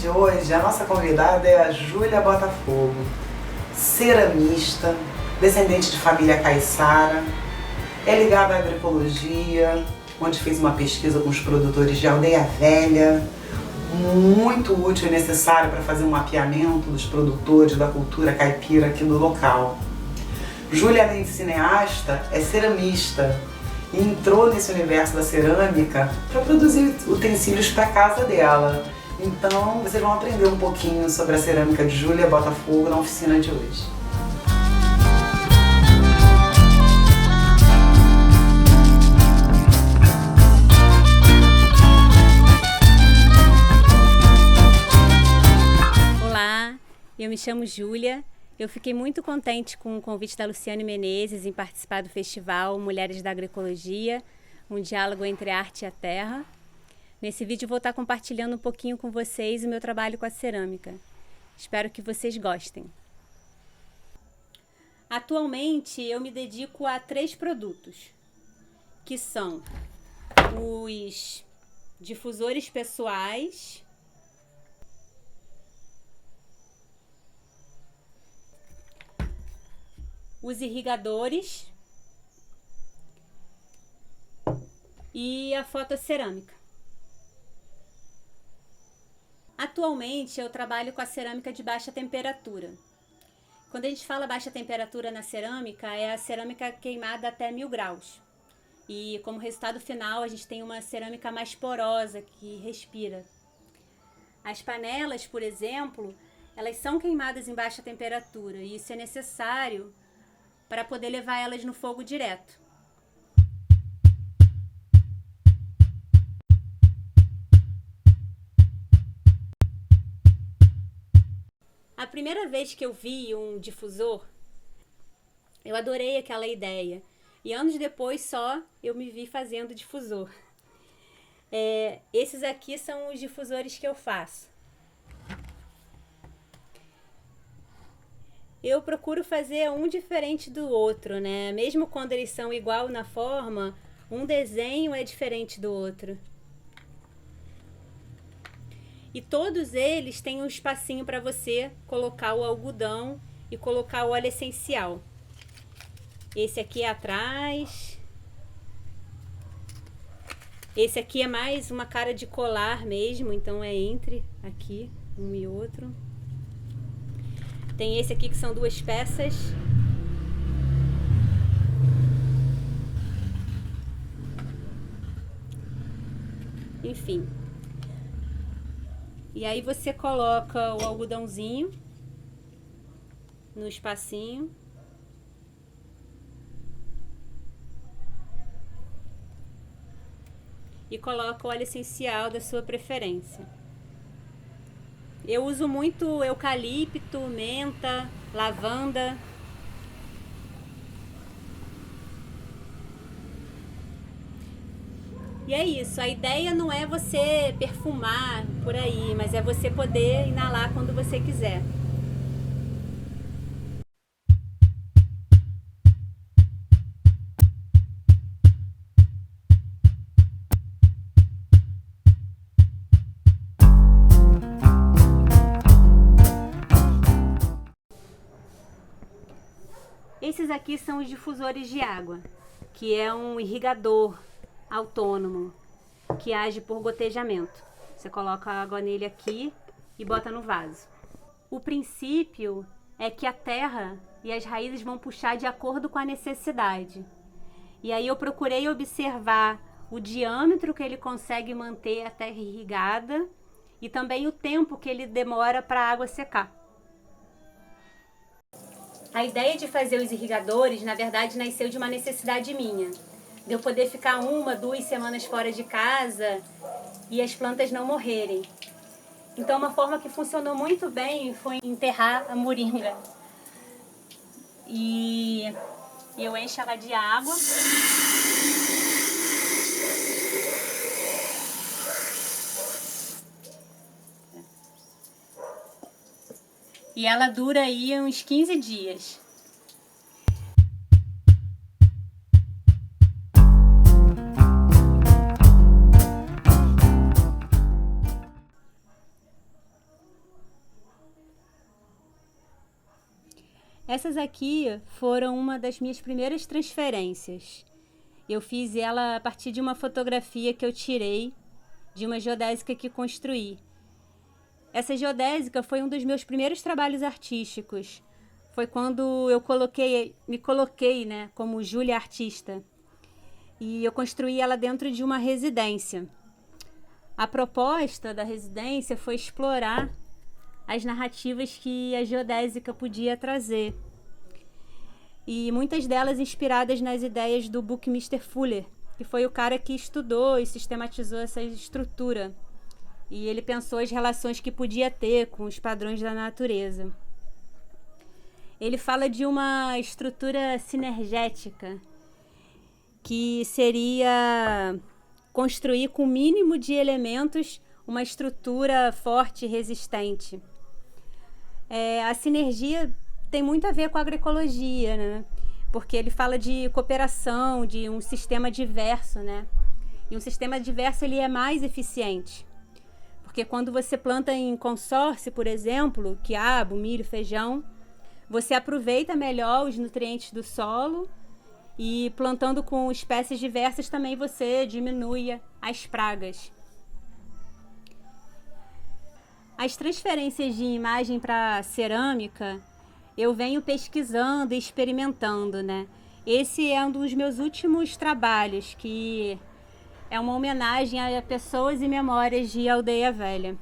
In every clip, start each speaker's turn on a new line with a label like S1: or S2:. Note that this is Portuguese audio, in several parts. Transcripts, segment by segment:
S1: de hoje, a nossa convidada é a Júlia Botafogo, ceramista, descendente de família caiçara, é ligada à agroecologia, onde fez uma pesquisa com os produtores de Aldeia Velha, muito útil e necessário para fazer um mapeamento dos produtores da cultura caipira aqui no local. Júlia, além de cineasta, é ceramista e entrou nesse universo da cerâmica para produzir utensílios para a casa dela. Então, vocês vão aprender um pouquinho sobre a cerâmica de Júlia Botafogo na oficina de hoje.
S2: Olá, eu me chamo Júlia. Eu fiquei muito contente com o convite da Luciane Menezes em participar do festival Mulheres da Agroecologia, um diálogo entre a arte e a terra. Nesse vídeo vou estar compartilhando um pouquinho com vocês o meu trabalho com a cerâmica. Espero que vocês gostem. Atualmente eu me dedico a 3 produtos, que são os difusores pessoais, os irrigadores e a fotocerâmica. Atualmente eu trabalho com a cerâmica de baixa temperatura. Quando a gente fala baixa temperatura na cerâmica, é a cerâmica queimada até 1000 graus. E como resultado final a gente tem uma cerâmica mais porosa, que respira. As panelas, por exemplo, elas são queimadas em baixa temperatura e isso é necessário para poder levar elas no fogo direto. A primeira vez que eu vi um difusor, eu adorei aquela ideia. E anos depois só eu me vi fazendo difusor. Esses aqui são os difusores que eu faço. Eu procuro fazer um diferente do outro, né? Mesmo quando eles são igual na forma, um desenho é diferente do outro. E todos eles têm um espacinho para você colocar o algodão e colocar o óleo essencial. Esse aqui é atrás. Esse aqui é mais uma cara de colar mesmo, então é entre aqui, um e outro. Tem esse aqui que são 2 peças. Enfim. E aí você coloca o algodãozinho no espacinho. E coloca o óleo essencial da sua preferência. Eu uso muito eucalipto, menta, lavanda. E é isso, a ideia não é você perfumar por aí, mas é você poder inalar quando você quiser. Esses aqui são os difusores de água, que é um irrigador autônomo que age por gotejamento. Você coloca a água nele aqui e bota no vaso. O princípio é que a terra e as raízes vão puxar de acordo com a necessidade. E aí eu procurei observar o diâmetro que ele consegue manter a terra irrigada e também o tempo que ele demora para a água secar. A ideia de fazer os irrigadores, na verdade, nasceu de uma necessidade minha. De eu poder ficar 1, 2 semanas fora de casa e as plantas não morrerem. Então, uma forma que funcionou muito bem foi enterrar a moringa. E eu encho ela de água. E ela dura aí uns 15 dias. Essas aqui foram uma das minhas primeiras transferências. Eu fiz ela a partir de uma fotografia que eu tirei de uma geodésica que construí. Essa geodésica foi um dos meus primeiros trabalhos artísticos. Foi quando eu me coloquei, né, como Júlia artista. E eu construí ela dentro de uma residência. A proposta da residência foi explorar as narrativas que a geodésica podia trazer. E muitas delas inspiradas nas ideias do Buckminster Fuller, que foi o cara que estudou e sistematizou essa estrutura. E ele pensou as relações que podia ter com os padrões da natureza. Ele fala de uma estrutura sinergética, que seria construir com o mínimo de elementos uma estrutura forte e resistente. A sinergia tem muito a ver com a agroecologia, né? Porque ele fala de cooperação, de um sistema diverso, né? E um sistema diverso ele é mais eficiente. Porque quando você planta em consórcio, por exemplo, quiabo, milho, feijão, você aproveita melhor os nutrientes do solo e plantando com espécies diversas também você diminui as pragas. As transferências de imagem para cerâmica, eu venho pesquisando e experimentando, né? Esse é um dos meus últimos trabalhos, que é uma homenagem a pessoas e memórias de Aldeia Velha.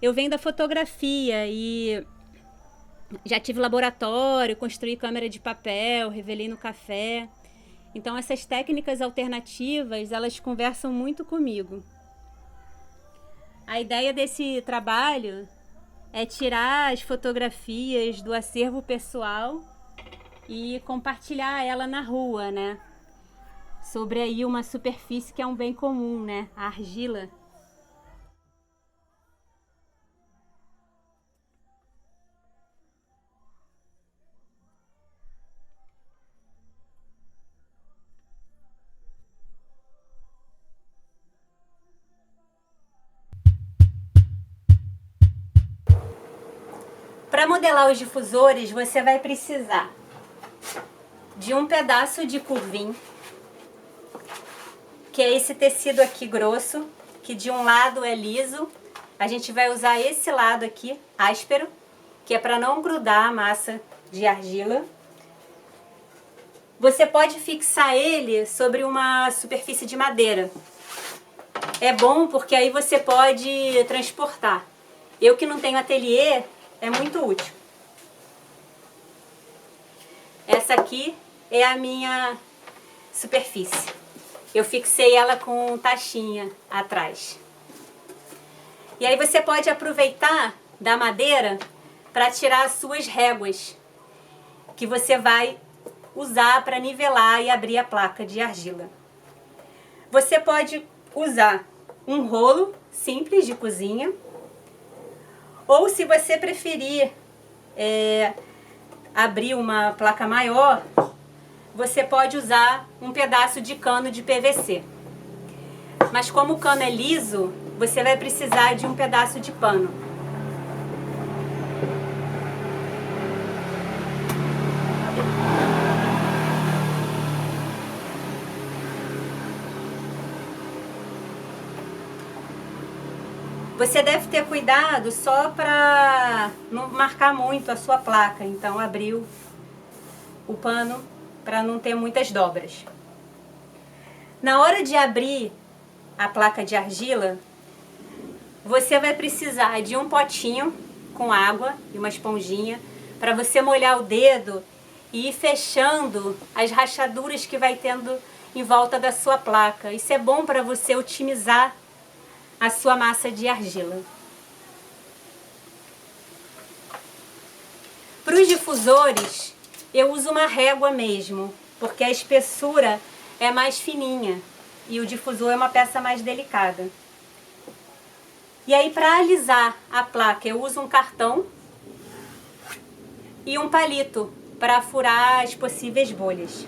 S2: Eu venho da fotografia e já tive laboratório, construí câmera de papel, revelei no café. Então essas técnicas alternativas, elas conversam muito comigo. A ideia desse trabalho é tirar as fotografias do acervo pessoal e compartilhar ela na rua, né? Sobre aí uma superfície que é um bem comum, né? A argila. Para modelar os difusores, você vai precisar de um pedaço de curvim, que é esse tecido aqui grosso, que de um lado é liso. A gente vai usar esse lado aqui, áspero, que é para não grudar a massa de argila. Você pode fixar ele sobre uma superfície de madeira. É bom porque aí você pode transportar. Eu que não tenho ateliê, é muito útil. Essa aqui é a minha superfície. Eu fixei ela com tachinha atrás. E aí você pode aproveitar da madeira para tirar as suas réguas, que você vai usar para nivelar e abrir a placa de argila. Você pode usar um rolo simples de cozinha, ou se você preferir abrir uma placa maior, você pode usar um pedaço de cano de PVC. Mas como o cano é liso, você vai precisar de um pedaço de pano. Você deve ter cuidado só para não marcar muito a sua placa, então abriu o pano para não ter muitas dobras. Na hora de abrir a placa de argila, você vai precisar de um potinho com água e uma esponjinha para você molhar o dedo e ir fechando as rachaduras que vai tendo em volta da sua placa. Isso é bom para você otimizar a sua massa de argila. Para os difusores, eu uso uma régua mesmo, porque a espessura é mais fininha e o difusor é uma peça mais delicada. E aí, para alisar a placa, eu uso um cartão e um palito para furar as possíveis bolhas.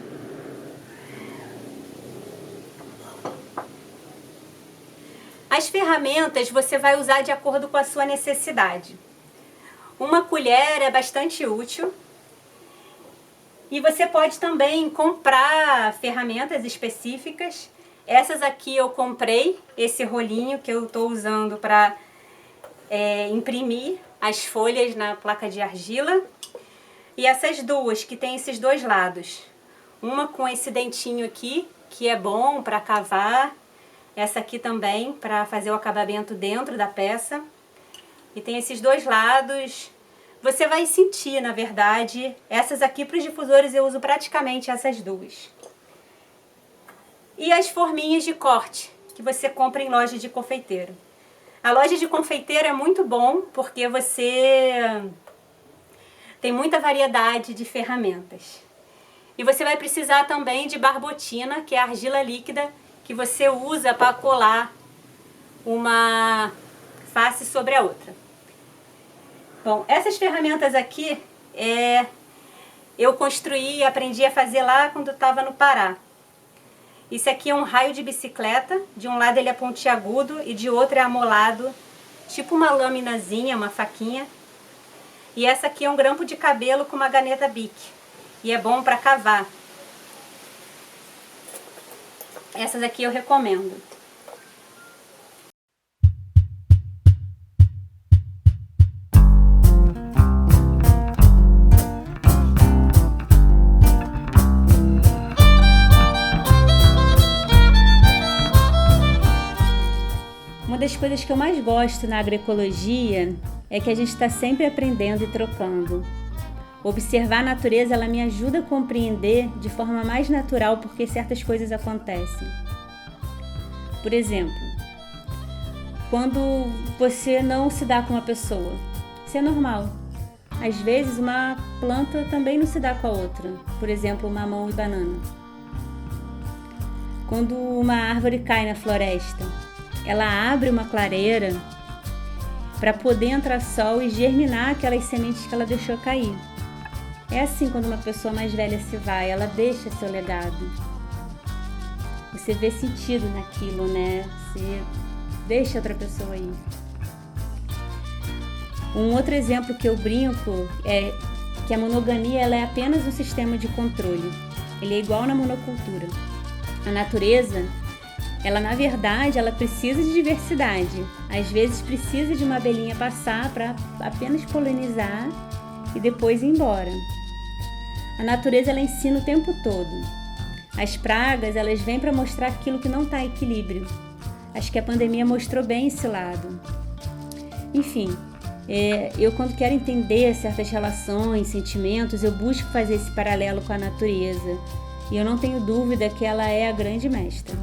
S2: As ferramentas você vai usar de acordo com a sua necessidade. Uma colher é bastante útil, E você pode também comprar ferramentas específicas. Essas aqui eu comprei, esse rolinho que eu estou usando para imprimir as folhas na placa de argila. E essas duas que tem esses dois lados. Uma com esse dentinho aqui, que é bom para cavar. Essa aqui também, para fazer o acabamento dentro da peça. E tem esses dois lados. Você vai sentir, na verdade, essas aqui para os difusores eu uso praticamente essas duas. E as forminhas de corte, que você compra em loja de confeiteiro. A loja de confeiteiro é muito bom, porque você tem muita variedade de ferramentas. E você vai precisar também de barbotina, que é a argila líquida, que você usa para colar uma face sobre a outra. Bom, essas ferramentas aqui, eu construí e aprendi a fazer lá quando eu estava no Pará. Isso aqui é um raio de bicicleta, de um lado ele é pontiagudo e de outro é amolado, tipo uma laminazinha, uma faquinha. E essa aqui é um grampo de cabelo com uma caneta Bic, e é bom para cavar. Essas aqui eu recomendo. Uma das coisas que eu mais gosto na agroecologia é que a gente está sempre aprendendo e trocando. Observar a natureza, ela me ajuda a compreender de forma mais natural porque certas coisas acontecem. Por exemplo, quando você não se dá com uma pessoa, isso é normal. Às vezes uma planta também não se dá com a outra, por exemplo, mamão e banana. Quando uma árvore cai na floresta, ela abre uma clareira para poder entrar sol e germinar aquelas sementes que ela deixou cair. É assim quando uma pessoa mais velha se vai, ela deixa seu legado. Você vê sentido naquilo, né? Você deixa outra pessoa aí. Um outro exemplo que eu brinco é que a monogamia ela é apenas um sistema de controle. Ele é igual na monocultura. A natureza, ela na verdade, ela precisa de diversidade. Às vezes precisa de uma abelhinha passar para apenas polinizar e depois ir embora. A natureza ela ensina o tempo todo. As pragas elas vêm para mostrar aquilo que não está em equilíbrio. Acho que a pandemia mostrou bem esse lado. Enfim, eu quando quero entender certas relações, sentimentos, eu busco fazer esse paralelo com a natureza. E eu não tenho dúvida que ela é a grande mestra.